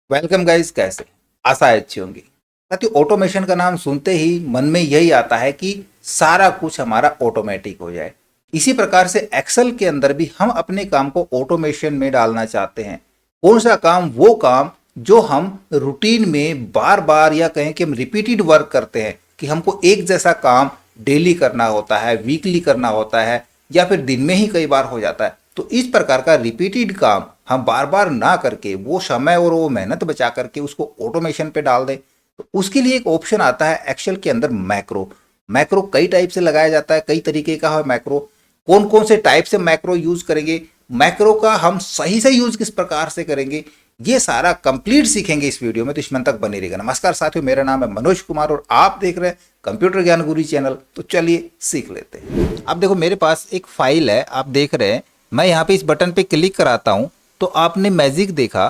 Welcome guys. कैसे आशा है अच्छी होंगी। साथियों, ऑटोमेशन का नाम सुनते ही मन में यही आता है कि सारा कुछ हमारा ऑटोमेटिक हो जाए। इसी प्रकार से एक्सेल के अंदर भी हम अपने काम को ऑटोमेशन में डालना चाहते हैं। कौन सा काम? वो काम जो हम रूटीन में बार बार या कहें कि हम रिपीटेड वर्क करते हैं, कि हमको एक जैसा काम डेली करना होता है, वीकली करना होता है, या फिर दिन में ही कई बार हो जाता है। तो इस प्रकार का रिपीटेड काम हम बार बार ना करके वो समय और वो मेहनत बचा करके उसको ऑटोमेशन पे डाल दें, तो उसके लिए एक ऑप्शन आता है एक्सेल के अंदर, मैक्रो। मैक्रो कई टाइप से लगाया जाता है, कई तरीके का है मैक्रो। कौन कौन से टाइप से मैक्रो यूज करेंगे, मैक्रो का हम सही से यूज किस प्रकार से करेंगे, ये सारा कंप्लीट सीखेंगे इस वीडियो में, तो इसमें तक बने रहेगा। नमस्कार साथियों, मेरा नाम है मनोज कुमार और आप देख रहे हैं कंप्यूटर ज्ञान गुरु चैनल। तो चलिए सीख लेते हैं। अब देखो, मेरे पास एक फाइल है, आप देख रहे हैं। मैं यहाँ पे इस बटन पे क्लिक कराता हूँ तो आपने मैजिक देखा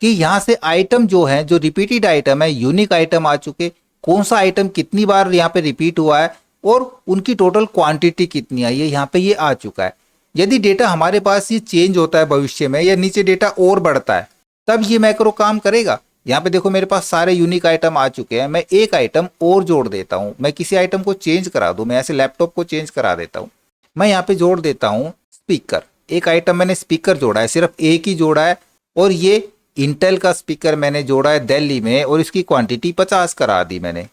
कि यहाँ से आइटम जो है, जो रिपीटेड आइटम है, यूनिक आइटम आ चुके। कौन सा आइटम कितनी बार यहाँ पे रिपीट हुआ है और उनकी टोटल क्वांटिटी कितनी आई है, यहाँ पे ये आ चुका है। यदि डेटा हमारे पास ये चेंज होता है भविष्य में, या नीचे डेटा और बढ़ता है, तब ये मैक्रो काम करेगा। यहाँ पे देखो, मेरे पास सारे यूनिक आइटम आ चुके हैं। मैं एक आइटम और जोड़ देता हूँ। मैं किसी आइटम को चेंज करा दूँ, मैं ऐसे लैपटॉप को चेंज करा देता हूँ। मैं यहाँ पे जोड़ देता हूँ स्पीकर। एक आइटम मैंने स्पीकर जोड़ा है, सिर्फ एक ही जोड़ा है, और ये इंटेल का स्पीकर मैंने जोड़ा है दिल्ली में, और इसकी क्वांटिटी 50 करा दी मैंने।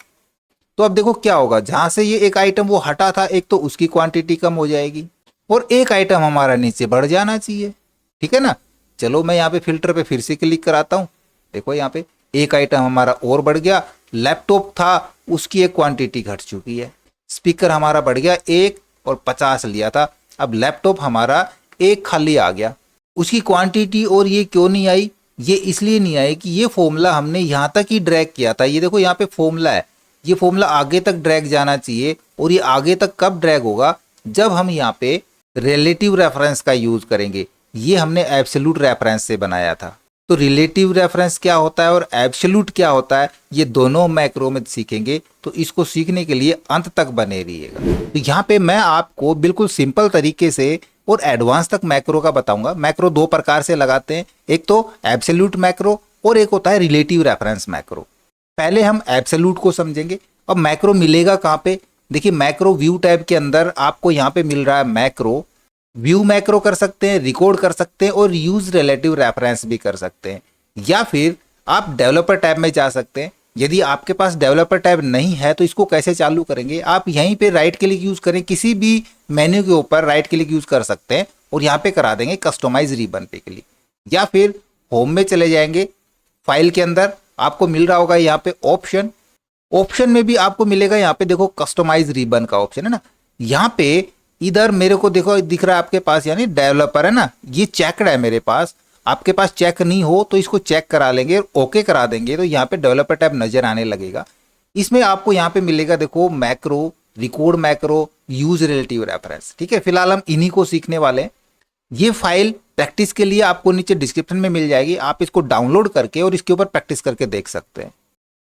तो अब देखो क्या होगा, जहां से ये एक आइटम वो हटा था, एक तो उसकी क्वांटिटी कम हो जाएगी और एक आइटम हमारा नीचे बढ़ जाना चाहिए। ठीक है ना। चलो, मैं यहाँ पे फिल्टर पे फिर से क्लिक कराता हूँ। देखो, यहाँ पे एक आइटम हमारा और बढ़ गया। लैपटॉप था, उसकी एक क्वांटिटी घट चुकी है। स्पीकर हमारा बढ़ गया एक, और 50 लिया था। अब लैपटॉप हमारा एक खाली आ गया। उसकी क्वांटिटी और ये क्यों नहीं आई? ये इसलिए नहीं आई कि ये फॉर्मूला हमने यहाँ तक ही ड्रैग किया था। ये देखो, यहाँ पे फॉर्मूला है, ये फॉर्मूला आगे तक ड्रैग जाना चाहिए। और ये आगे तक कब ड्रैग होगा? जब हम यहाँ पे रिलेटिव रेफरेंस का यूज करेंगे। ये हमने एब्सोल्यूट रेफरेंस से बनाया था। तो रिलेटिव रेफरेंस क्या होता है और एब्सोल्यूट क्या होता है, ये दोनों मैक्रो में सीखेंगे। तो इसको सीखने के लिए अंत तक बने रहिएगा। तो यहाँ पे मैं आपको बिल्कुल सिंपल तरीके से और एडवांस तक मैक्रो का बताऊंगा। मैक्रो दो प्रकार से लगाते हैं, एक तो एब्सोल्यूट मैक्रो और एक होता है रिलेटिव रेफरेंस मैक्रो। पहले हम एब्सोल्यूट को समझेंगे। अब मैक्रो मिलेगा कहाँ पे? देखिए, मैक्रो व्यू टैब के अंदर आपको यहाँ पे मिल रहा है मैक्रो। व्यू मैक्रो कर सकते हैं, रिकॉर्ड कर सकते हैं, और यूज रिलेटिव रेफरेंस भी कर सकते हैं। या फिर आप डेवलपर टैब में जा सकते हैं। यदि आपके पास डेवलपर टैब नहीं है तो इसको कैसे चालू करेंगे? आप यहीं पे राइट क्लिक यूज करें, किसी भी मेन्यू के ऊपर राइट क्लिक यूज कर सकते हैं और यहाँ पे करा देंगे कस्टमाइज रिबन पे क्लिक। या फिर होम में चले जाएंगे, फाइल के अंदर आपको मिल रहा होगा यहाँ पे ऑप्शन। ऑप्शन में भी आपको मिलेगा, यहाँ पे देखो कस्टमाइज रिबन का ऑप्शन है ना। यहाँ पे इधर मेरे को देखो दिख रहा है आपके पास, यानी डेवलपर है ना, ये चेकड है मेरे पास। आपके पास चेक नहीं हो तो इसको चेक करा लेंगे, ओके करा देंगे, तो यहाँ पे डेवलपर टैब नजर आने लगेगा। इसमें आपको यहाँ पे मिलेगा, देखो macro, record macro, use relative reference. ठीक है, फिलहाल हम इन्हीं को सीखने वाले हैं। ये फाइल प्रैक्टिस के लिए आपको नीचे डिस्क्रिप्शन में मिल जाएगी, आप इसको डाउनलोड करके और इसके ऊपर प्रैक्टिस करके देख सकते हैं।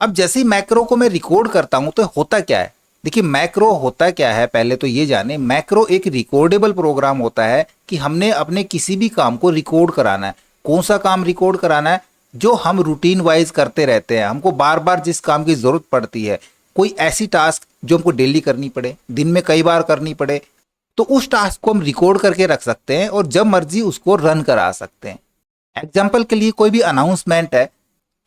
अब जैसे ही मैक्रो को मैं रिकॉर्ड करता हूं तो होता क्या है? देखिए, मैक्रो होता क्या है, पहले तो ये जाने। मैक्रो एक रिकॉर्डेबल प्रोग्राम होता है कि हमने अपने किसी भी काम को रिकॉर्ड कराना है। कौन सा काम रिकॉर्ड कराना है? जो हम रूटीन वाइज करते रहते हैं, हमको बार बार जिस काम की जरूरत पड़ती है, कोई ऐसी टास्क जो हमको डेली करनी पड़े, दिन में कई बार करनी पड़े, तो उस टास्क को हम रिकॉर्ड करके रख सकते हैं और जब मर्जी उसको रन करा सकते हैं। एग्जाम्पल के लिए, कोई भी अनाउंसमेंट है,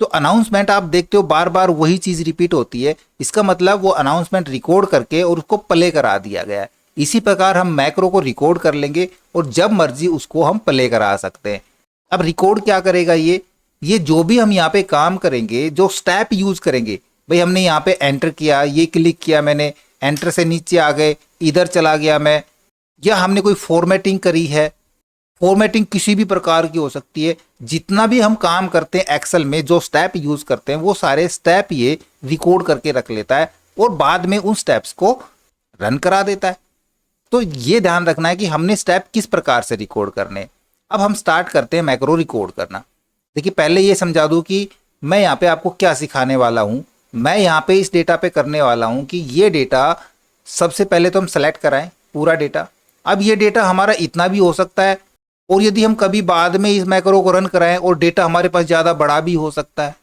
तो अनाउंसमेंट आप देखते हो बार बार वही चीज रिपीट होती है। इसका मतलब वो अनाउंसमेंट रिकॉर्ड करके और उसको प्ले करा दिया गया है। इसी प्रकार हम मैक्रो को रिकॉर्ड कर लेंगे और जब मर्जी उसको हम प्ले करा सकते हैं। अब रिकॉर्ड क्या करेगा? ये जो भी हम यहाँ पे काम करेंगे, जो स्टेप यूज करेंगे, भाई हमने यहाँ पे एंटर किया, ये क्लिक किया मैंने, एंटर से नीचे आ गए, इधर चला गया मैं, या हमने कोई फॉर्मेटिंग करी है। फॉर्मेटिंग किसी भी प्रकार की हो सकती है। जितना भी हम काम करते हैं एक्सेल में, जो स्टेप यूज करते हैं, वो सारे स्टेप ये रिकॉर्ड करके रख लेता है और बाद में उन स्टेप्स को रन करा देता है। तो ये ध्यान रखना है कि हमने स्टेप किस प्रकार से रिकॉर्ड करने। अब हम स्टार्ट करते हैं मैक्रो रिकॉर्ड करना। देखिए, पहले ये समझा दूं कि मैं यहाँ पे आपको क्या सिखाने वाला हूँ। मैं यहाँ पे इस डेटा पे करने वाला हूँ कि ये डेटा सबसे पहले तो हम सेलेक्ट कराएं पूरा डेटा। अब ये डेटा हमारा इतना भी हो सकता है, और यदि हम कभी बाद में इस मैक्रो को रन कराएं और डेटा हमारे पास ज़्यादा बड़ा भी हो सकता है,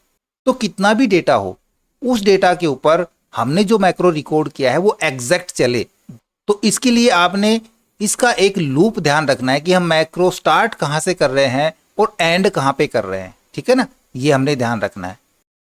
तो कितना भी डेटा हो उस डेटा के ऊपर हमने जो मैक्रो रिकॉर्ड किया है वो एग्जैक्ट चले। तो इसके लिए आपने इसका एक लूप ध्यान रखना है कि हम मैक्रो स्टार्ट कहाँ से कर रहे हैं और एंड कहाँ पे कर रहे हैं, ठीक है ना, ये हमने ध्यान रखना है।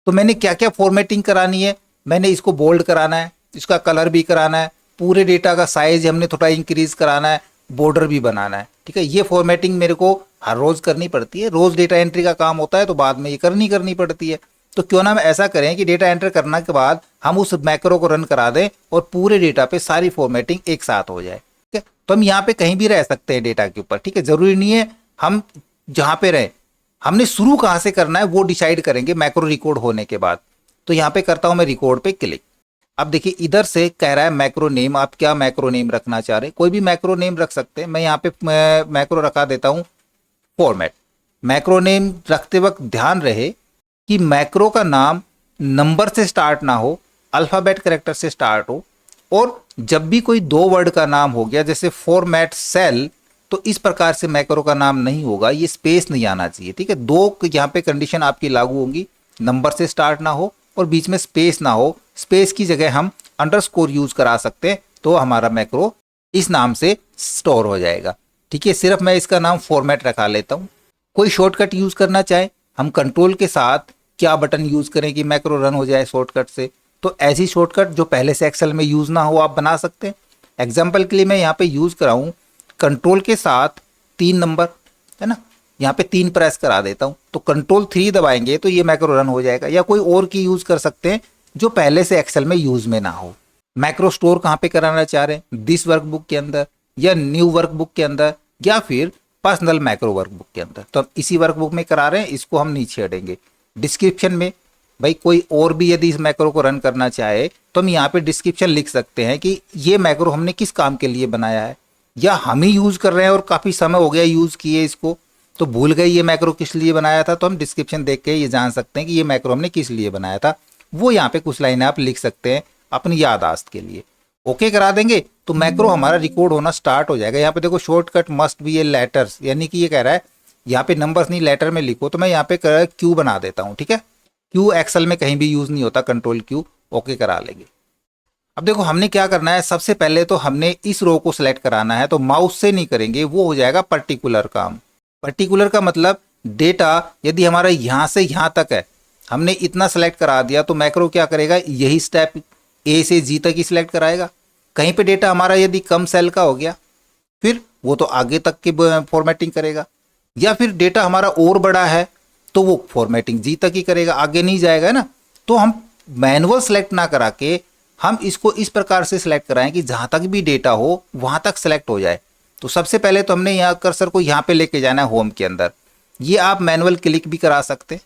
तो मैंने क्या क्या फॉर्मेटिंग करानी है, मैंने इसको बोल्ड कराना है, इसका कलर भी कराना है, पूरे डेटा का साइज हमने थोड़ा इंक्रीज कराना है, बॉर्डर भी बनाना है, ठीक है। ये फॉर्मेटिंग मेरे को हर रोज करनी पड़ती है, रोज डेटा एंट्री का काम होता है तो बाद में ये करनी पड़ती है। तो क्यों ना हम ऐसा करें कि डेटा एंटर करने के बाद हम उस मैक्रो को रन करा दें और पूरे डेटा पे सारी फॉर्मेटिंग एक साथ हो जाए, ठीक है। तो हम यहाँ पे कहीं भी रह सकते हैं डेटा के ऊपर, ठीक है, जरूरी नहीं है हम जहाँ पे रहें, हमने शुरू कहाँ से करना है वो डिसाइड करेंगे मैक्रो रिकॉर्ड होने के बाद। तो यहाँ पे करता हूँ मैं रिकॉर्ड पे क्लिक। अब देखिए इधर से कह रहा है मैक्रो नेम, आप क्या मैक्रो नेम रखना चाह रहे हैं, कोई भी मैक्रो नेम रख सकते हैं। मैं यहाँ पे मैक्रो रखा देता हूँ फॉर्मेट। मैक्रो नेम रखते वक्त ध्यान रहे कि मैक्रो का नाम नंबर से स्टार्ट ना हो, अल्फाबेट कैरेक्टर से स्टार्ट हो, और जब भी कोई 2 वर्ड का नाम हो गया जैसे फॉर्मेट सेल, तो इस प्रकार से मैक्रो का नाम नहीं होगा, ये स्पेस नहीं आना चाहिए, ठीक है। 2 यहाँ पे कंडीशन आपकी लागू होंगी, नंबर से स्टार्ट ना हो और बीच में स्पेस ना हो। स्पेस की जगह हम अंडरस्कोर यूज करा सकते हैं तो हमारा मैक्रो इस नाम से स्टोर हो जाएगा, ठीक है। सिर्फ मैं इसका नाम फॉर्मेट रखा लेता हूँ। कोई शॉर्टकट यूज करना चाहे हम कंट्रोल के साथ क्या बटन यूज करें कि मैक्रो रन हो जाए शॉर्टकट से, तो ऐसी शॉर्टकट जो पहले से एक्सेल में यूज ना हो आप बना सकते हैं। एग्जाम्पल के लिए मैं यहाँ पे यूज कराऊँ कंट्रोल के साथ 3 नंबर, है ना, यहाँ पे 3 प्रेस करा देता हूँ, तो कंट्रोल 3 दबाएंगे तो ये मैक्रो रन हो जाएगा। या कोई और की यूज कर सकते हैं जो पहले से एक्सेल में यूज में ना हो। मैक्रो स्टोर कहाँ पे कराना चाह रहे हैं, दिस वर्कबुक के अंदर या न्यू वर्कबुक के अंदर या फिर पर्सनल मैक्रो वर्कबुक के अंदर, तो हम इसी वर्कबुक में करा रहे हैं, इसको हम नीचे हटेंगे। डिस्क्रिप्शन में भाई कोई और भी यदि इस मैक्रो को रन करना चाहे तो हम यहाँ पे डिस्क्रिप्शन लिख सकते हैं कि ये मैक्रो हमने किस काम के लिए बनाया है, या हम ही यूज कर रहे हैं और काफी समय हो गया यूज किए इसको तो भूल गए ये मैक्रो किस लिए बनाया था, तो हम डिस्क्रिप्शन देख के ये जान सकते हैं कि ये मैक्रो हमने किस लिए बनाया था। वो यहाँ पे कुछ लाइनें आप लिख सकते हैं अपनी याददाश्त के लिए। ओके करा देंगे तो मैक्रो हमारा रिकॉर्ड होना स्टार्ट हो जाएगा। यहाँ पे देखो shortcut must be A letters, यानी कि ये कह रहा है यहाँ पे नंबर्स नहीं लेटर में लिखो, तो मैं यहाँ पे क्यू बना देता हूँ, ठीक है। क्यू एक्सेल में कहीं भी यूज नहीं होता, कंट्रोल क्यू, ओके करा लेंगे। अब देखो हमने क्या करना है, सबसे पहले तो हमने इस रो को सिलेक्ट कराना है, तो माउस से नहीं करेंगे, वो हो जाएगा पर्टिकुलर काम। पर्टिकुलर का मतलब डेटा यदि हमारा यहाँ से यहाँ तक है, हमने इतना सेलेक्ट करा दिया तो मैक्रो क्या करेगा, यही स्टेप ए से जी तक ही सिलेक्ट कराएगा। कहीं पे डेटा हमारा यदि कम सेल का हो गया फिर वो तो आगे तक की फॉर्मेटिंग करेगा, या फिर डेटा हमारा और बड़ा है तो वो फॉर्मेटिंग जी तक ही करेगा, आगे नहीं जाएगा, है ना। तो हम मैनुअल सेलेक्ट ना करा के हम इसको इस प्रकार से सिलेक्ट कराएं कि जहां तक भी डेटा हो वहां तक सिलेक्ट हो जाए। तो सबसे पहले तो हमने यहाँ कर्सर को यहाँ पे लेके जाना है होम के अंदर। ये आप मैनुअल क्लिक भी करा सकते हैं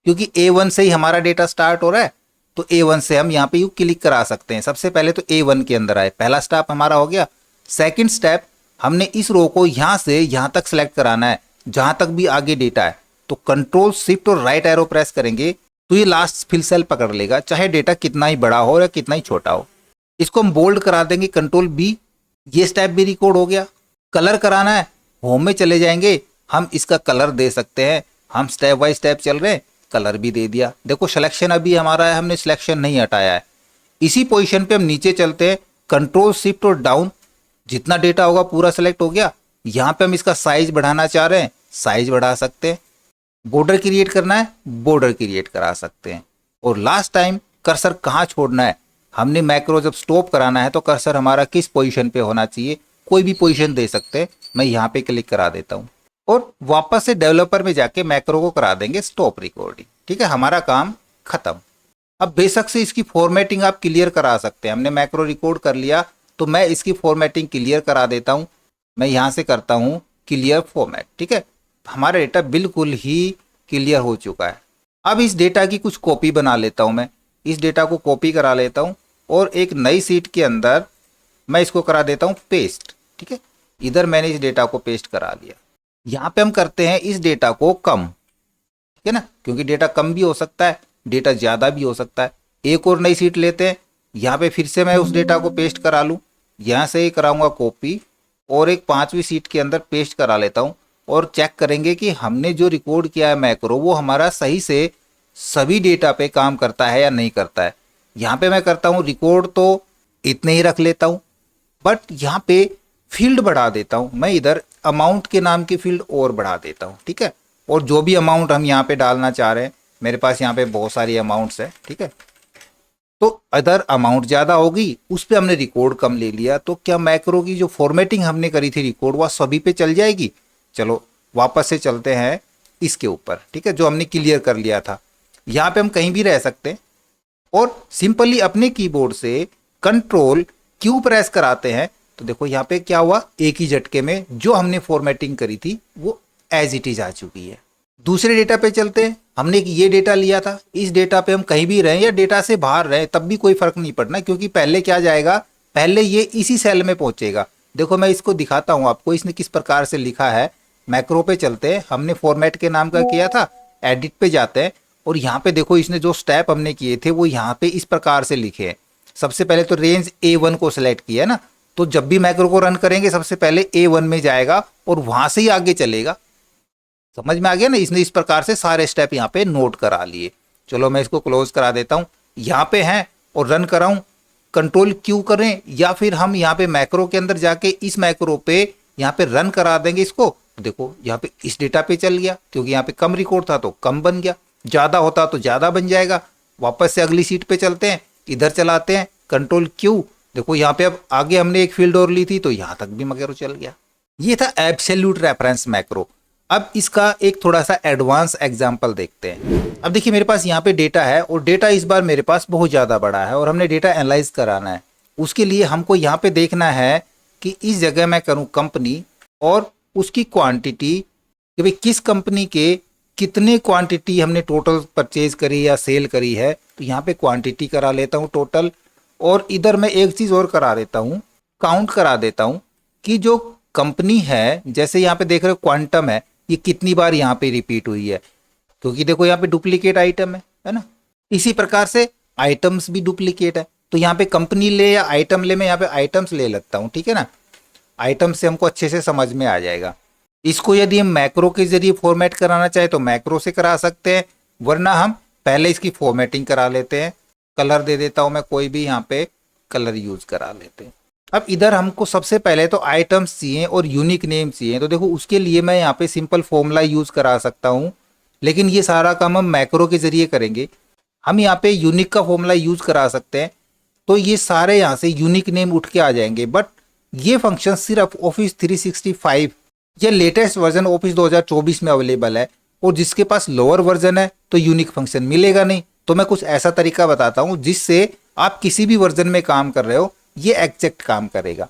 क्योंकि A1 से ही हमारा डेटा स्टार्ट हो रहा है, तो A1 से हम यहाँ पे यू क्लिक करा सकते हैं। सबसे पहले तो A1 के अंदर आए, पहला स्टेप हमारा हो गया। सेकंड स्टेप हमने इस रो को यहाँ से यहाँ तक सिलेक्ट कराना है जहां तक भी आगे डेटा है, तो कंट्रोल शिफ्ट और राइट एरो प्रेस करेंगे तो ये लास्ट फिल सेल पकड़ लेगा, चाहे डेटा कितना ही बड़ा हो या कितना ही छोटा हो। इसको हम बोल्ड करा देंगे कंट्रोल बी, ये स्टेप भी रिकॉर्ड हो गया। कलर कराना है, होम में चले जाएंगे, हम इसका कलर दे सकते हैं। हम स्टेप बाय स्टेप चल रहे हैं, कलर भी दे दिया। देखो सिलेक्शन अभी हमारा है, हमने सिलेक्शन नहीं हटाया है। इसी पोजीशन पे हम नीचे चलते हैं, कंट्रोल शिफ्ट और डाउन, जितना डेटा होगा पूरा सेलेक्ट हो गया। यहाँ पे हम इसका साइज बढ़ाना चाह रहे हैं, साइज बढ़ा सकते हैं। बॉर्डर क्रिएट करना है, बॉर्डर क्रिएट करा सकते हैं। और लास्ट टाइम कर्सर कहाँ छोड़ना है, हमने मैक्रो जब स्टॉप कराना है तो कर्सर हमारा किस पोजीशन पे होना चाहिए, कोई भी पोजीशन दे सकते हैं। मैं यहाँ पे क्लिक करा देता हूँ और वापस से डेवलपर में जाके मैक्रो को करा देंगे स्टॉप रिकॉर्डिंग, ठीक है। हमारा काम खत्म। अब बेशक से इसकी फॉर्मेटिंग आप क्लियर करा सकते हैं। हमने मैक्रो रिकॉर्ड कर लिया तो मैं इसकी फॉर्मेटिंग क्लियर करा देता हूँ। मैं यहाँ से करता हूँ क्लियर फॉर्मेट, ठीक है। हमारा डेटा बिल्कुल ही क्लियर हो चुका है। अब इस डेटा की कुछ कॉपी बना लेता हूँ। मैं इस डेटा को कॉपी करा लेता हूँ और एक नई सीट के अंदर मैं इसको करा देता हूँ पेस्ट, ठीक है। इधर मैंने इस डेटा को पेस्ट करा लिया। यहाँ पे हम करते हैं इस डेटा को कम, ठीक है ना, क्योंकि डेटा कम भी हो सकता है, डेटा ज़्यादा भी हो सकता है। एक और नई सीट लेते हैं, यहाँ पे फिर से मैं उस डेटा को पेस्ट करा लूँ। यहाँ से ही कराऊंगा कॉपी और एक 5वीं सीट के अंदर पेस्ट करा लेता हूँ और चेक करेंगे कि हमने जो रिकॉर्ड किया है मैक्रो वो हमारा सही से सभी डेटा पे काम करता है या नहीं करता है। यहाँ पे मैं करता हूँ रिकॉर्ड तो इतने ही रख लेता हूँ, बट यहाँ पे फील्ड बढ़ा देता हूँ मैं, इधर अमाउंट के नाम की फील्ड और बढ़ा देता हूँ, ठीक है। और जो भी अमाउंट हम यहाँ पे डालना चाह रहे हैं, मेरे पास यहाँ पे बहुत सारी अमाउंट्स है, ठीक है, तो अदर अमाउंट ज़्यादा होगी, उस पर हमने रिकॉर्ड कम ले लिया, तो क्या मैक्रो की जो फॉर्मेटिंग हमने करी थी रिकॉर्ड वह सभी पे चल जाएगी। चलो वापस से चलते हैं इसके ऊपर, ठीक है, जो हमने क्लियर कर लिया था। यहाँ पे हम कहीं भी रह सकते हैं और सिंपली अपने कीबोर्ड से कंट्रोल क्यू प्रेस कराते हैं, तो देखो यहाँ पे क्या हुआ, एक ही झटके में जो हमने फॉर्मेटिंग करी थी वो एज इट इज आ चुकी है। दूसरे डेटा पे चलते हैं। हमने ये डेटा लिया था, इस डेटा पे हम कहीं भी रहें या डेटा से बाहर रहें तब भी कोई फर्क नहीं पड़ना, क्योंकि पहले क्या जाएगा, पहले ये इसी सेल में पहुंचेगा। देखो मैं इसको दिखाता हूं आपको, इसने किस प्रकार से लिखा है। मैक्रो पे चलते हैं, हमने फॉर्मेट के नाम का किया था, एडिट पे जाते हैं और यहाँ पे देखो इसने जो स्टेप हमने किए थे वो यहाँ पे इस प्रकार से लिखे हैं। सबसे पहले तो रेंज A1 को सिलेक्ट किया है ना, तो जब भी मैक्रो को रन करेंगे सबसे पहले A1 में जाएगा और वहां से ही आगे चलेगा। समझ में आ गया ना, इसने इस प्रकार से सारे स्टेप यहाँ पे नोट करा लिए। चलो मैं इसको क्लोज करा देता हूँ, यहाँ पे है और रन कराऊं, कंट्रोल क्यू करें या फिर हम यहाँ पे मैक्रो के अंदर जाके इस मैक्रो पे यहाँ पे रन करा देंगे इसको। देखो यहाँ पे इस डेटा पे चल गया, क्योंकि यहाँ पे कम रिकॉर्ड था तो कम बन गया, ज्यादा होता तो ज्यादा बन जाएगा। वापस से अगली सीट पे चलते हैं, इधर चलाते हैं कंट्रोल क्यू, देखो यहाँ पे अब आगे हमने एक फील्ड और ली थी तो यहाँ तक भी मैक्रो चल गया। ये था एब्सोल्यूट रेफरेंस मैक्रो। अब इसका एक थोड़ा सा एडवांस एग्जांपल देखते हैं। अब देखिए मेरे पास यहाँ पे डेटा है और डेटा इस बार मेरे पास बहुत ज़्यादा बड़ा है और हमने डेटा एनालाइज कराना है। उसके लिए हमको यहाँ पे देखना है कि इस जगह मैं करूँ कंपनी और उसकी क्वांटिटी, कि भाई किस कंपनी के कितने क्वांटिटी हमने टोटल परचेज करी या सेल करी है, तो यहाँ पे क्वांटिटी करा लेता हूँ टोटल। और इधर मैं एक चीज़ और करा देता हूँ, काउंट करा देता हूँ कि जो कंपनी है, जैसे यहाँ पे देख रहे हो क्वांटम है, ये कितनी बार यहाँ पे रिपीट हुई है, क्योंकि देखो यहाँ पे डुप्लीकेट आइटम है ना। इसी प्रकार से आइटम्स भी डुप्लीकेट है, तो यहाँ पे कंपनी ले या आइटम ले, मैं यहाँ पे आइटम्स ले लगता हूँ, ठीक है ना। आइटम से हमको अच्छे से समझ में आ जाएगा। इसको यदि हम मैक्रो के जरिए फॉर्मेट कराना चाहे तो मैक्रो से करा सकते हैं, वरना हम पहले इसकी फॉर्मेटिंग करा लेते हैं। कलर दे देता हूँ मैं, कोई भी यहाँ पे कलर यूज करा लेते हैं। अब इधर हमको सबसे पहले तो आइटम्स चाहिए और यूनिक नेम चाहिए, तो देखो उसके लिए मैं यहाँ पे सिंपल फॉर्मूला यूज करा सकता हूँ, लेकिन ये सारा काम हम मैक्रो के जरिए करेंगे। हम यहाँ पे यूनिक का फॉर्मूला यूज करा सकते हैं, तो ये सारे यहाँ से यूनिक नेम उठ के आ जाएंगे। बट ये फंक्शन सिर्फ ऑफिस 365 या लेटेस्ट वर्जन ऑफिस 2024 में अवेलेबल है, और जिसके पास लोअर वर्जन है तो यूनिक फंक्शन मिलेगा नहीं। तो मैं कुछ ऐसा तरीका बताता हूँ जिससे आप किसी भी वर्जन में काम कर रहे हो ये एग्जैक्ट काम करेगा।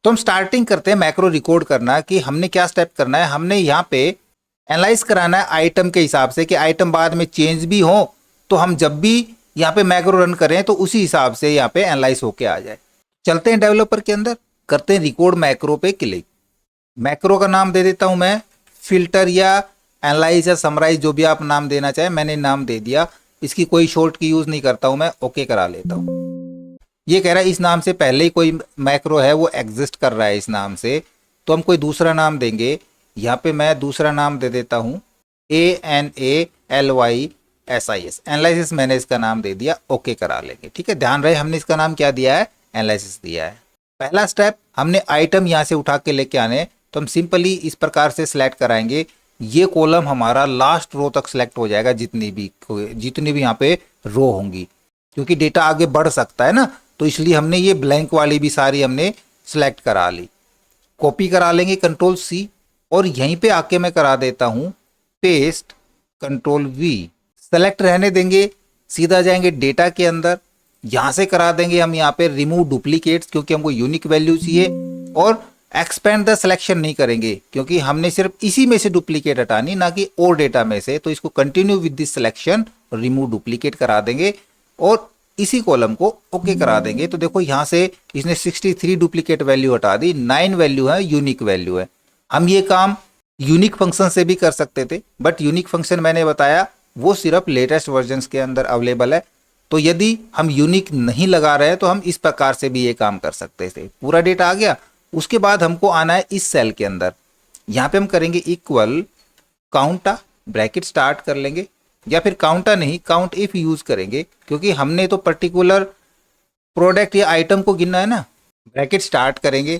तो हम स्टार्टिंग करते हैं मैक्रो रिकॉर्ड करना, कि हमने क्या स्टेप करना है। हमने यहाँ पे एनालाइज कराना है आइटम के हिसाब से, कि आइटम बाद में चेंज भी हो तो हम जब भी यहाँ पे मैक्रो रन करें तो उसी हिसाब से यहाँ पे एनालाइज होके आ जाए। चलते हैं डेवलपर के अंदर, करते हैं रिकॉर्ड मैक्रो पे क्लिक। मैक्रो का नाम दे देता हूं मैं फिल्टर या एनालाइज या समराइज, जो भी आप नाम देना चाहे, मैंने नाम दे दिया। इसकी कोई शॉर्ट की यूज नहीं करता हूं मैं, ओके करा लेता हूं। ये कह रहा है इस नाम से पहले ही कोई मैक्रो है वो एग्जिस्ट कर रहा है इस नाम से, तो हम कोई दूसरा नाम देंगे। यहाँ पे मैं दूसरा नाम दे देता हूँ ANALYSIS, एनालिसिस मैंने इसका नाम दे दिया, ओके करा लेंगे। ठीक है, ध्यान रहे हमने इसका नाम क्या दिया है, एनालिसिस दिया है। पहला स्टेप, हमने आइटम यहाँ से उठा के लेके आने, तो हम सिंपली इस प्रकार से सिलेक्ट कराएंगे। ये कॉलम हमारा लास्ट रो तक सिलेक्ट हो जाएगा, जितनी भी यहाँ पे रो होंगी, क्योंकि डेटा आगे बढ़ सकता है ना, तो इसलिए हमने ये ब्लैंक वाली भी सारी हमने सिलेक्ट करा ली। कॉपी करा लेंगे Ctrl+C, और यहीं पे आके मैं करा देता हूँ पेस्ट, Ctrl+V। सेलेक्ट रहने देंगे, सीधा जाएंगे डेटा के अंदर, यहाँ से करा देंगे हम यहाँ पे रिमूव डुप्लीकेट्स, क्योंकि हमको यूनिक वैल्यू चाहिए। और एक्सपेंड द सिलेक्शन नहीं करेंगे, क्योंकि हमने सिर्फ इसी में से डुप्लीकेट हटानी, ना कि और डेटा में से। तो इसको continue with this selection, remove duplicate करा देंगे और इसी कॉलम को ओके करा देंगे। तो देखो यहाँ से इसने 63 डुप्लीकेट वैल्यू हटा दी, 9 वैल्यू है, यूनिक वैल्यू है। हम ये काम यूनिक फंक्शन से भी कर सकते थे, बट यूनिक फंक्शन मैंने बताया वो सिर्फ लेटेस्ट वर्जन्स के अंदर अवेलेबल है। तो यदि हम यूनिक नहीं लगा रहे हैं तो हम इस प्रकार से भी ये काम कर सकते थे। पूरा डेटा आ गया। उसके बाद हमको आना है इस सेल के अंदर, यहाँ पे हम करेंगे इक्वल काउंटा, ब्रैकेट स्टार्ट कर लेंगे, या फिर काउंटा नहीं काउंट इफ यूज करेंगे क्योंकि हमने तो पर्टिकुलर प्रोडक्ट या आइटम को गिनना है ना। ब्रैकेट स्टार्ट करेंगे,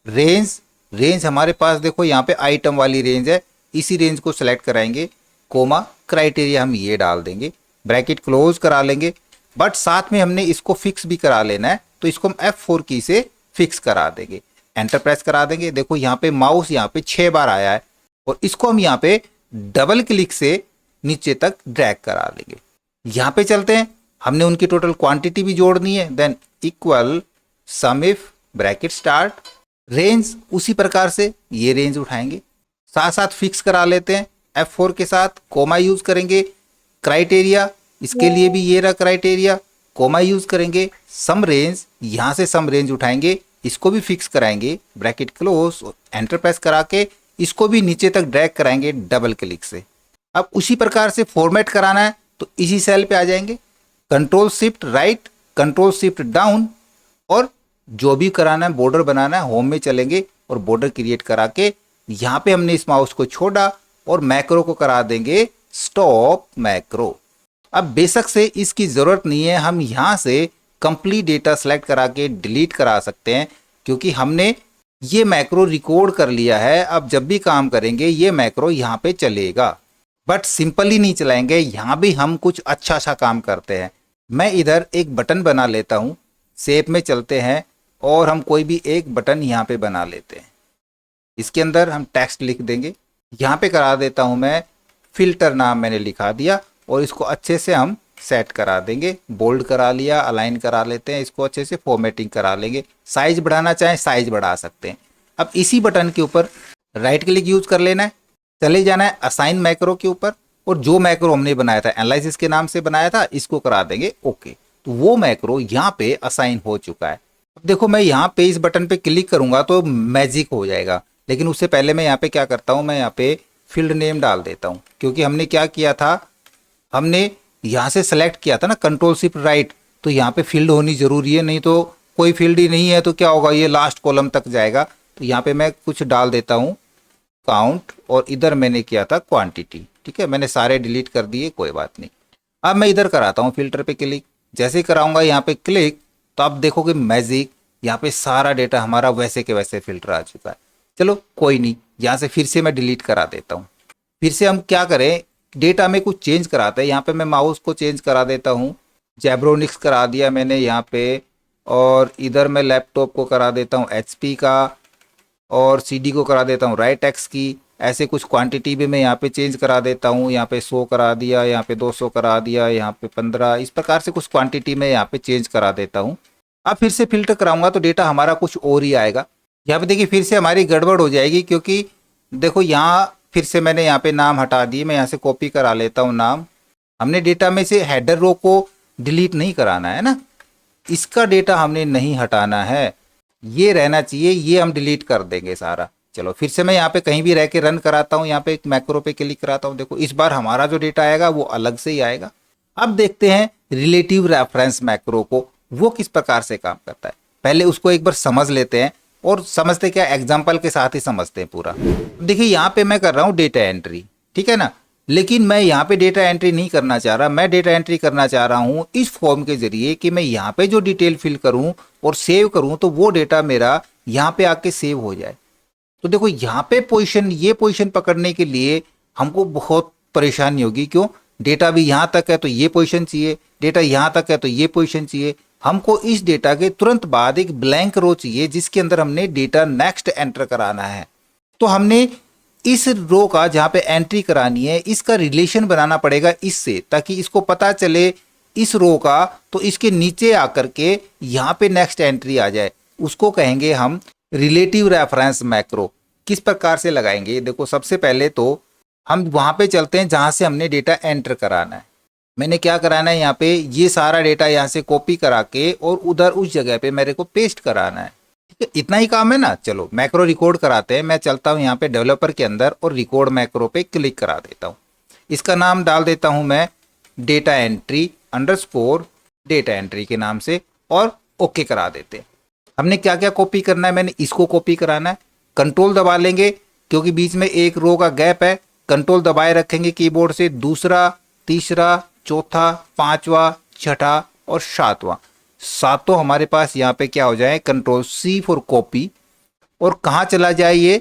रेंज, रेंज हमारे पास देखो यहाँ पे आइटम वाली रेंज है, इसी रेंज को सिलेक्ट कराएंगे, कोमा क्राइटेरिया हम ये डाल देंगे, ब्रैकेट क्लोज करा लेंगे। बट साथ में हमने इसको फिक्स भी करा लेना है, तो इसको हम F4 की से फिक्स करा देंगे, एंटर प्रेस करा देंगे। देखो यहाँ पे माउस यहाँ पे 6 बार आया है और इसको हम यहाँ पे डबल क्लिक से नीचे तक ड्रैग करा लेंगे। यहाँ पे चलते हैं, हमने उनकी टोटल क्वांटिटी भी जोड़नी है, than equal some if bracket start range, उसी प्रकार से ये रेंज उठाएंगे, साथ साथ फिक्स करा लेते हैं F4 के साथ, कोमा यूज करेंगे, क्राइटेरिया इसके लिए भी ये रहा क्राइटेरिया, कोमा यूज करेंगे, सम रेंज, यहां से सम रेंज उठाएंगे, इसको भी फिक्स कराएंगे, ब्रैकेट क्लोज, एंटर प्रेस करा के इसको भी नीचे तक ड्रैग कराएंगे डबल क्लिक से। अब उसी प्रकार से फॉर्मेट कराना है तो इसी सेल पे आ जाएंगे, control shift right, control shift down, और जो भी कराना है बॉर्डर बनाना है होम में चलेंगे और बॉर्डर क्रिएट करा के यहाँ पे हमने इस माउस को छोड़ा और मैक्रो को करा देंगे स्टॉप मैक्रो। अब बेशक से इसकी जरूरत नहीं है, हम यहाँ से कंप्लीट डेटा सेलेक्ट करा के डिलीट करा सकते हैं क्योंकि हमने ये मैक्रो रिकॉर्ड कर लिया है। अब जब भी काम करेंगे ये मैक्रो यहाँ पे चलेगा, बट सिंपली नहीं चलाएंगे, यहाँ भी हम कुछ अच्छा सा काम करते हैं। मैं इधर एक बटन बना लेता हूँ, शेप में चलते हैं और हम कोई भी एक बटन यहाँ पे बना लेते हैं, इसके अंदर हम टेक्स्ट लिख देंगे, यहाँ पे करा देता हूँ मैं फिल्टर नाम मैंने लिखा दिया और इसको अच्छे से हम सेट करा देंगे, बोल्ड करा लिया, अलाइन करा लेते हैं, इसको अच्छे से फॉर्मेटिंग करा लेंगे, साइज बढ़ाना चाहें साइज बढ़ा सकते हैं। अब इसी बटन के ऊपर राइट क्लिक यूज कर लेना है, चले जाना है असाइन मैक्रो के ऊपर और जो मैक्रो हमने बनाया था एनालिसिस के नाम से बनाया था इसको करा देंगे ओके, तो वो मैक्रो यहाँ पे असाइन हो चुका है। अब देखो मैं यहाँ पे इस बटन पे क्लिक करूंगा तो मैजिक हो जाएगा, लेकिन उससे पहले मैं यहाँ पे क्या करता हूँ, मैं यहाँ पे फील्ड नेम डाल देता हूँ क्योंकि हमने क्या किया था, हमने यहाँ से सेलेक्ट किया था ना कंट्रोल शिफ्ट राइट, तो यहाँ पे फील्ड होनी जरूरी है, नहीं तो कोई फील्ड ही नहीं है तो क्या होगा, ये लास्ट कॉलम तक जाएगा। तो यहाँ पे मैं कुछ डाल देता हूँ काउंट और इधर मैंने किया था क्वांटिटी, ठीक है, मैंने सारे डिलीट कर दिए, कोई बात नहीं। अब मैं इधर कराता हूँ फिल्टर पे क्लिक, जैसे ही कराऊंगा यहाँ पे क्लिक तो आप देखोगे मैजिक, यहाँ पे सारा डेटा हमारा वैसे के वैसे फिल्टर आ चुका है। चलो कोई नहीं, यहाँ से फिर से मैं डिलीट करा देता हूँ। फिर से हम क्या करें, डेटा में कुछ चेंज कराते हैं, यहाँ पे मैं माउस को चेंज करा देता हूँ, जैब्रोनिक्स करा दिया मैंने यहाँ पे, और इधर मैं लैपटॉप को करा देता हूँ HP का, और CD को करा देता हूँ राइट एक्स की। ऐसे कुछ क्वांटिटी भी मैं यहाँ पे चेंज करा देता हूँ, यहाँ पे 100 करा दिया, यहाँ पे 200 करा दिया, यहाँ पे 15, इस प्रकार से कुछ क्वांटिटी मैं यहाँ पे चेंज करा देता हूँ। अब फिर से फिल्टर कराऊंगा तो डेटा हमारा कुछ और ही आएगा। यहाँ पे देखिए फिर से हमारी गड़बड़ हो जाएगी क्योंकि देखो यहाँ फिर से मैंने यहाँ पे नाम हटा दिए, मैं यहाँ से कॉपी करा लेता हूँ नाम। हमने डेटा में से हेडर रो को डिलीट नहीं कराना है ना, इसका डेटा हमने नहीं हटाना है, ये रहना चाहिए, ये हम डिलीट कर देंगे सारा। चलो फिर से मैं यहाँ पे कहीं भी रह के रन कराता हूँ, यहाँ पे एक मैक्रो पे क्लिक कराता हूँ, देखो इस बार हमारा जो डेटा आएगा वो अलग से ही आएगा। अब देखते हैं रिलेटिव रेफरेंस मैक्रो को, वो किस प्रकार से काम करता है। पहले उसको एक बार समझ लेते हैं, और समझते क्या एग्जाम्पल के साथ ही समझते हैं पूरा। देखिए यहाँ पे मैं कर रहा हूँ डेटा एंट्री, ठीक है ना, लेकिन मैं यहाँ पे डेटा एंट्री नहीं करना चाह रहा, मैं डेटा एंट्री करना चाह रहा हूँ इस फॉर्म के जरिए कि मैं यहाँ पे जो डिटेल फिल करूँ और सेव करूँ तो वो डेटा मेरा यहाँ पे आके सेव हो जाए। तो देखो यहाँ पे पोजीशन, ये पोजीशन पकड़ने के लिए हमको बहुत परेशानी होगी, क्यों, डेटा भी यहाँ तक है तो ये पोजीशन चाहिए, डेटा यहाँ तक है तो ये पोजीशन चाहिए, हमको इस डेटा के तुरंत बाद एक ब्लैंक रो चाहिए जिसके अंदर हमने डेटा नेक्स्ट एंटर कराना है। तो हमने इस रो का जहाँ पे एंट्री करानी है इसका रिलेशन बनाना पड़ेगा इससे, ताकि इसको पता चले इस रो का, तो इसके नीचे आकर के यहाँ पे नेक्स्ट एंट्री आ जाए। उसको कहेंगे हम रिलेटिव रेफरेंस मैक्रो। किस प्रकार से लगाएंगे, देखो सबसे पहले तो हम वहाँ पे चलते हैं जहाँ से हमने डेटा एंटर कराना है। मैंने क्या कराना है, यहाँ पे ये सारा डेटा यहाँ से कॉपी करा के और उधर उस जगह पे मेरे को पेस्ट कराना है, ठीक है, इतना ही काम है ना। चलो मैक्रो रिकॉर्ड कराते हैं, मैं चलता हूँ यहाँ पे डेवलपर के अंदर और रिकॉर्ड मैक्रो पे क्लिक करा देता हूँ। इसका नाम डाल देता हूँ मैं data entry underscore data entry के नाम से, और ओके करा देते हैं। हमने क्या क्या कॉपी करना है, मैंने इसको कॉपी कराना है, कंट्रोल दबा लेंगे, क्योंकि बीच में एक रो का गैप है, कंट्रोल दबाए रखेंगे कीबोर्ड से, दूसरा, तीसरा, चौथा, पांचवा, छठा और सातवां, सातों हमारे पास यहाँ पे क्या हो जाए, कंट्रोल सी फॉर कॉपी। और कहाँ चला जाए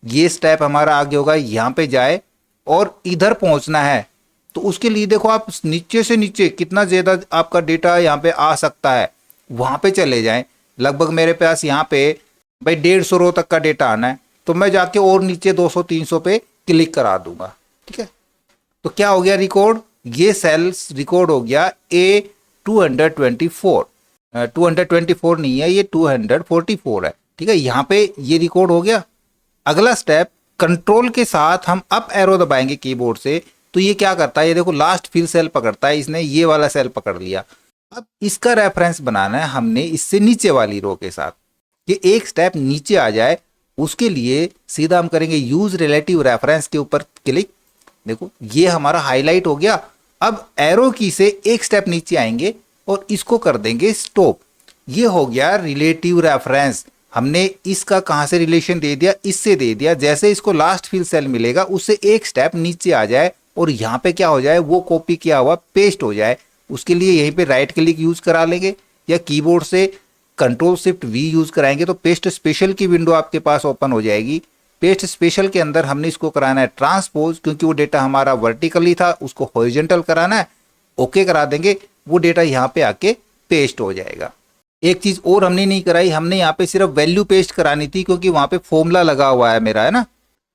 ये स्टेप हमारा आगे होगा, यहाँ पे जाए और इधर पहुंचना है। तो उसके लिए देखो आप नीचे से नीचे कितना ज्यादा आपका डेटा यहाँ पे आ सकता है, वहां पे चले जाएं। लगभग मेरे पास यहाँ पे भाई 150 रो तक का डेटा आना है, तो मैं जाके और नीचे 200-300 पे क्लिक करा दूंगा। ठीक है, तो क्या हो गया रिकॉर्ड, ये सेल्स रिकॉर्ड हो गया A224, 224 नहीं है, ये 244 है। ठीक है, यहाँ पे ये रिकॉर्ड हो गया। अगला स्टेप, कंट्रोल के साथ हम अप एरो दबाएंगे कीबोर्ड से, तो ये क्या करता है, ये देखो लास्ट फिल सेल पकड़ता है, इसने ये वाला सेल पकड़ लिया। अब इसका रेफरेंस बनाना है हमने इससे नीचे वाली रो के साथ, ये एक स्टेप नीचे आ जाए। उसके लिए सीधा हम करेंगे यूज रिलेटिव रेफरेंस के ऊपर क्लिक, देखो ये हमारा हाईलाइट हो गया। अब एरो की से एक स्टेप नीचे आएंगे और इसको कर देंगे स्टॉप, ये हो गया रिलेटिव रेफरेंस। हमने इसका कहां से रिलेशन दे दिया, इससे दे दिया। जैसे इसको लास्ट फिल सेल मिलेगा उससे एक स्टेप नीचे आ जाए और यहाँ पे क्या हो जाए, वो कॉपी किया हुआ पेस्ट हो जाए। उसके लिए यहीं पे राइट क्लिक यूज करा लेंगे या कीबोर्ड से कंट्रोल शिफ्ट वी यूज कराएंगे तो पेस्ट स्पेशल की विंडो आपके पास ओपन हो जाएगी। पेस्ट स्पेशल के अंदर हमने इसको कराना है ट्रांसपोज, क्योंकि वो डेटा हमारा वर्टिकली था, उसको हॉरिजॉन्टल कराना है। ओके करा देंगे, वो डेटा यहाँ पे आके पेस्ट हो जाएगा। एक चीज और हमने नहीं कराई, हमने यहाँ पे सिर्फ वैल्यू पेस्ट करानी थी, क्योंकि वहां पे फॉर्मूला लगा हुआ है मेरा, है ना।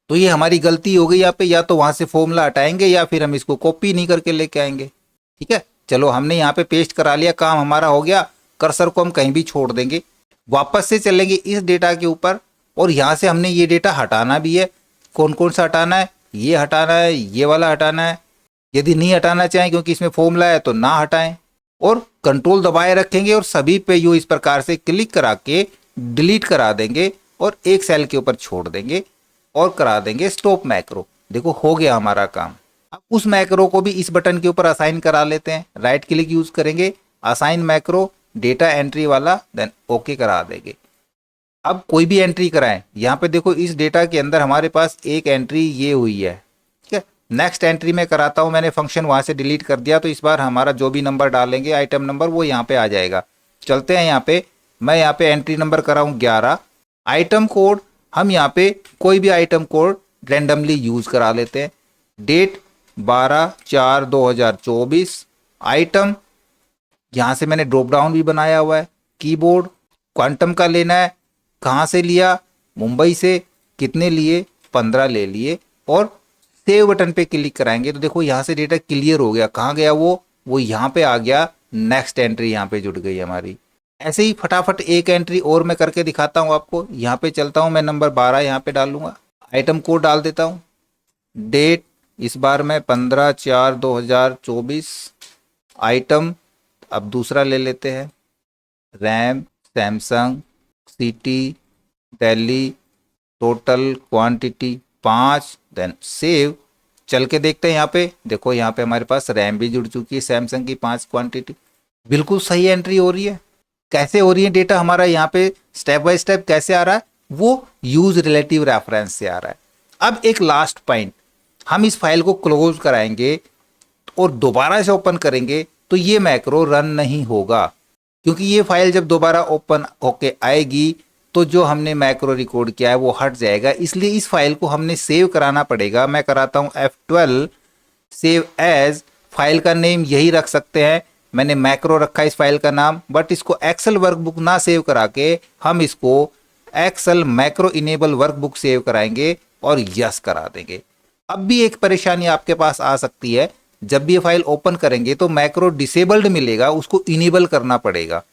तो ये हमारी गलती हो गई यहाँ पे, या तो वहां से फॉर्मूला हटाएंगे या फिर हम इसको कॉपी नहीं करके लेके आएंगे। ठीक है, चलो हमने यहाँ पे पेस्ट करा लिया, काम हमारा हो गया। कर्सर को हम कहीं भी छोड़ देंगे, वापस से चलेंगे इस डेटा के ऊपर और यहाँ से हमने ये डेटा हटाना भी है। कौन कौन सा हटाना है, ये हटाना है, ये वाला हटाना है। यदि नहीं हटाना चाहें क्योंकि इसमें फॉर्मूला है तो ना हटाएं, और कंट्रोल दबाए रखेंगे और सभी पे यू इस प्रकार से क्लिक करा के डिलीट करा देंगे और एक सेल के ऊपर छोड़ देंगे और करा देंगे स्टॉप मैक्रो। देखो हो गया हमारा काम। अब उस मैक्रो को भी इस बटन के ऊपर असाइन करा लेते हैं, राइट क्लिक यूज करेंगे, असाइन मैक्रो, डेटा एंट्री वाला, देन ओके करा देंगे। अब कोई भी एंट्री कराएं, यहाँ पे देखो इस डेटा के अंदर हमारे पास एक एंट्री ये हुई है। ठीक है, नेक्स्ट एंट्री में कराता हूँ, मैंने फंक्शन वहां से डिलीट कर दिया, तो इस बार हमारा जो भी नंबर डालेंगे आइटम नंबर वो यहाँ पे आ जाएगा। चलते हैं यहाँ पे, मैं यहाँ पे एंट्री नंबर कराऊँ 11, आइटम कोड हम यहाँ पे कोई भी आइटम कोड रेंडमली यूज करा लेते हैं, डेट 12/4/2024, आइटम यहाँ से मैंने ड्रॉप डाउन भी बनाया हुआ है, कीबोर्ड क्वांटम का लेना है, कहाँ से लिया, मुंबई से, कितने लिए, 15 ले लिए, और सेव बटन पे क्लिक कराएंगे तो देखो यहाँ से डेटा क्लियर हो गया। कहाँ गया वो यहाँ पे आ गया, नेक्स्ट एंट्री यहाँ पे जुड़ गई हमारी। ऐसे ही फटाफट एक एंट्री और मैं करके दिखाता हूँ आपको। यहाँ पे चलता हूँ, मैं नंबर 12 यहाँ पे डालूंगा, आइटम कोड डाल देता हूँ, डेट इस बार मैं 15/4/2024, आइटम अब दूसरा ले लेते हैं, RAM Samsung, city Delhi, total quantity 5, then save. चल के देखते हैं यहाँ पे, देखो यहाँ पे हमारे पास रैम भी जुड़ चुकी है सैमसंग की 5 क्वांटिटी। बिल्कुल सही एंट्री हो रही है। कैसे हो रही है, डेटा हमारा यहाँ पे स्टेप बाय स्टेप कैसे आ रहा है, वो यूज रिलेटिव रेफरेंस से आ रहा है। अब एक लास्ट पॉइंट, हम इस फाइल को क्लोज कराएंगे और दोबारा से ओपन करेंगे तो ये मैक्रो रन नहीं होगा, क्योंकि ये फाइल जब दोबारा ओपन होके आएगी तो जो हमने मैक्रो रिकॉर्ड किया है वो हट जाएगा। इसलिए इस फाइल को हमने सेव कराना पड़ेगा। मैं कराता हूँ F12 सेव एज, फाइल का नेम यही रख सकते हैं, मैंने मैक्रो रखा इस फाइल का नाम, बट इसको एक्सेल वर्कबुक ना सेव करा के हम इसको excel macro enable workbook save कराएंगे और यस करा देंगे। अब भी एक परेशानी आपके पास आ सकती है, जब भी ये फाइल ओपन करेंगे तो मैक्रो डिसेबल्ड मिलेगा, उसको इनेबल करना पड़ेगा,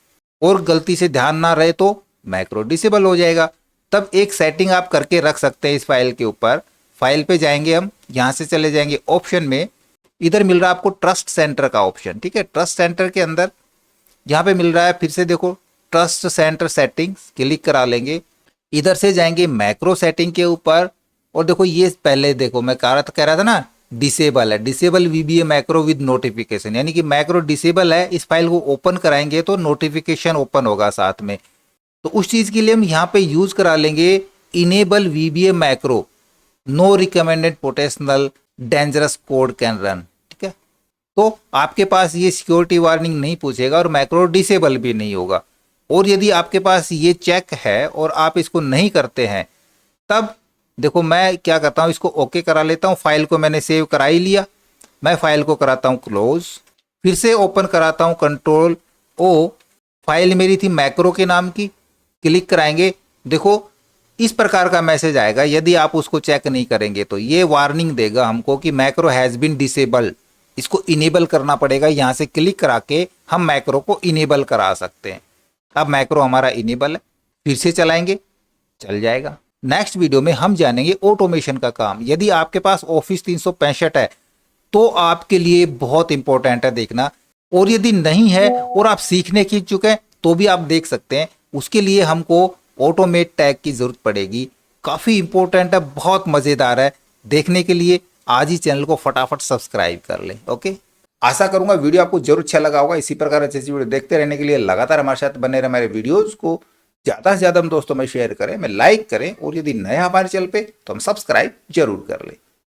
और गलती से ध्यान ना रहे तो मैक्रो डिसेबल हो जाएगा। तब एक सेटिंग आप करके रख सकते हैं इस फाइल के ऊपर। फाइल पे जाएंगे हम, यहाँ से चले जाएंगे ऑप्शन में, इधर मिल रहा है आपको ट्रस्ट सेंटर का ऑप्शन। ठीक है, ट्रस्ट सेंटर के अंदर यहाँ पे मिल रहा है, फिर से देखो ट्रस्ट सेंटर सेटिंग्स, क्लिक करा लेंगे। इधर से जाएंगे मैक्रो सेटिंग के ऊपर, और देखो ये पहले देखो मैं कह रहा था ना डिसेबल है, disable VBA macro with notification, यानी कि मैक्रो डिसेबल है। इस फाइल को ओपन कराएंगे तो नोटिफिकेशन ओपन होगा साथ में। तो उस चीज के लिए हम यहाँ पे यूज करा लेंगे enable VBA macro. No recommended potential dangerous code can run. ठीक है, तो आपके पास ये सिक्योरिटी वार्निंग नहीं पूछेगा और मैक्रो डिसेबल भी नहीं होगा। और यदि आपके पास ये चेक है और आप इसको नहीं करते हैं, तब देखो मैं क्या करता हूँ, इसको ओके करा लेता हूँ। फाइल को मैंने सेव करा ही लिया, मैं फाइल को कराता हूँ क्लोज, फिर से ओपन कराता हूँ कंट्रोल ओ। फाइल मेरी थी मैक्रो के नाम की, क्लिक कराएंगे, देखो इस प्रकार का मैसेज आएगा। यदि आप उसको चेक नहीं करेंगे तो ये वार्निंग देगा हमको कि मैक्रो हैज़ बीन डिसेबल, इसको इनेबल करना पड़ेगा। यहाँ से क्लिक करा के हम मैक्रो को इनेबल करा सकते हैं। अब मैक्रो हमारा इनेबल है, फिर से चलाएंगे, चल जाएगा। नेक्स्ट वीडियो में हम जानेंगे ऑटोमेशन का काम। यदि आपके पास ऑफिस 365 है तो आपके लिए बहुत इंपॉर्टेंट है देखना, और यदि नहीं है और आप सीखने की चुके हैं तो भी आप देख सकते हैं। उसके लिए हमको ऑटोमेट टैग की जरूरत पड़ेगी, काफी इंपॉर्टेंट है, बहुत मजेदार है। देखने के लिए आज ही चैनल को फटाफट सब्सक्राइब कर लें। ओके, आशा करूंगा वीडियो आपको जरूर अच्छा लगा होगा। इसी प्रकार अच्छी वीडियो देखते रहने के लिए लगातार हमारे साथ बने रहे। हमारे वीडियोज को ज्यादा से ज्यादा हम दोस्तों में शेयर करें, में लाइक करें, और यदि नया हमारे चैनल पे तो हम सब्सक्राइब जरूर कर लें।